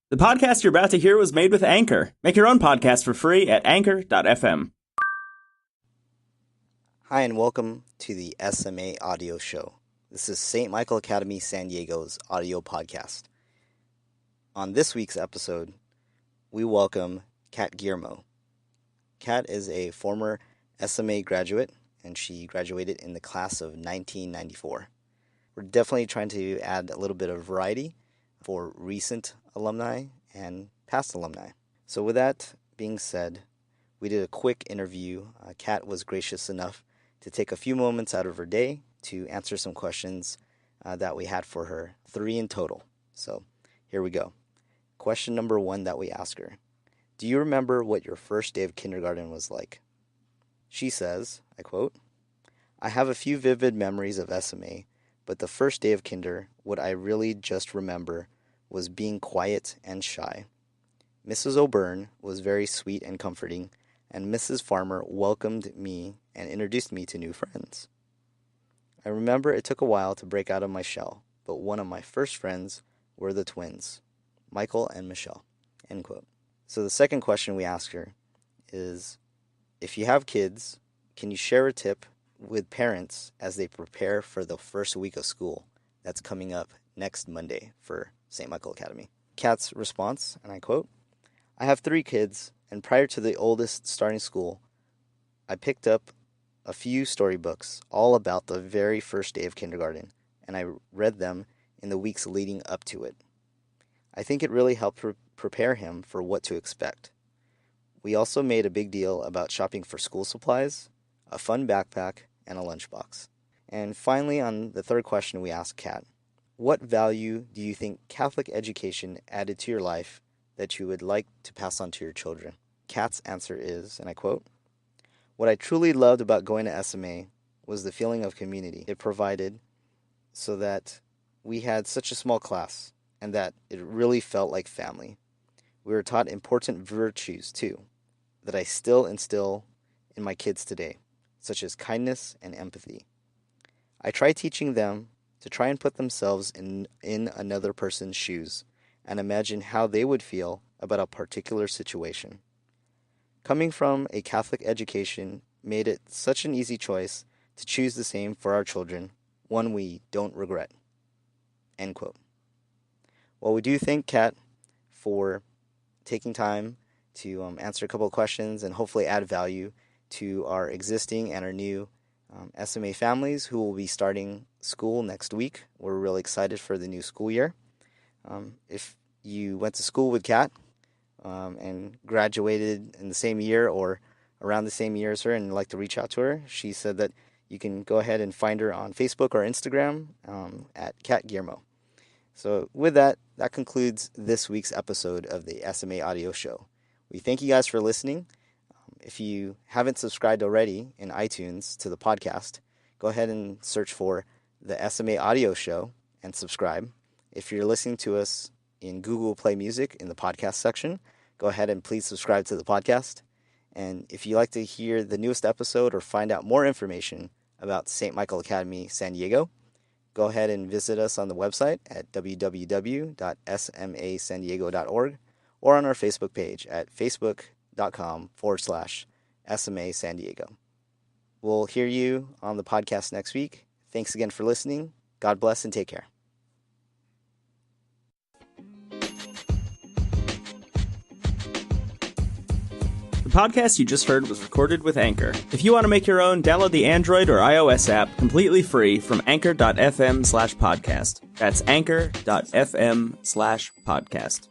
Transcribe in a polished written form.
The podcast you're about to hear was made with Anchor. Make your own podcast for free at anchor.fm. Hi, and welcome to the SMA audio show. This is St. Michael Academy San Diego's audio podcast. On this week's episode, we welcome Cat Guillermo. Cat is a former SMA graduate, and she graduated in the class of 1994. We're definitely trying to add a little bit of variety for recent alumni and past alumni. So with that being said, we did a quick interview. Kat was gracious enough to take a few moments out of her day to answer some questions that we had for her, 3 in total. So here we go. Question number 1 that we asked her. Do you remember what your first day of kindergarten was like? She says, I quote, I have a few vivid memories of SMA, but the first day of kinder, what I really just remember was being quiet and shy. Mrs. O'Byrne was very sweet and comforting, and Mrs. Farmer welcomed me and introduced me to new friends. I remember it took a while to break out of my shell, but one of my first friends were the twins, Michael and Michelle. End quote. So the second question we asked her is, if you have kids, can you share a tip with parents as they prepare for the first week of school that's coming up next Monday for St. Michael Academy? Kat's response, and I quote, I have 3 kids, and prior to the oldest starting school, I picked up a few storybooks all about the very first day of kindergarten, and I read them in the weeks leading up to it. I think it really helped prepare him for what to expect. We also made a big deal about shopping for school supplies, a fun backpack, and a lunchbox. And finally, on the third question we asked Kat, what value do you think Catholic education added to your life that you would like to pass on to your children? Kat's answer is, and I quote, what I truly loved about going to SMA was the feeling of community it provided, so that we had such a small class and that it really felt like family. We were taught important virtues too, that I still instill in my kids today, such as kindness and empathy. I try teaching them to try and put themselves in another person's shoes and imagine how they would feel about a particular situation. Coming from a Catholic education made it such an easy choice to choose the same for our children, one we don't regret. End quote. Well, we do thank Kat for taking time to answer a couple of questions and hopefully add value to our existing and our new SMA families who will be starting school next week. We're really excited for the new school year. If you went to school with Kat and graduated in the same year or around the same year as her and you'd like to reach out to her, she said that you can go ahead and find her on Facebook or Instagram at Cat Guillermo. So with that, that concludes this week's episode of the SMA Audio Show. We thank you guys for listening. If you haven't subscribed already in iTunes to the podcast, go ahead and search for the SMA Audio Show and subscribe. If you're listening to us in Google Play Music in the podcast section, go ahead and please subscribe to the podcast. And if you'd like to hear the newest episode or find out more information about St. Michael Academy San Diego, go ahead and visit us on the website at www.smasandiego.org or on our Facebook page at facebook.com/SMA San Diego. We'll hear you on the podcast next week. Thanks again for listening. God bless and take care. The podcast you just heard was recorded with Anchor. If you want to make your own, download the Android or iOS app completely free from anchor.fm/podcast. That's anchor.fm/podcast.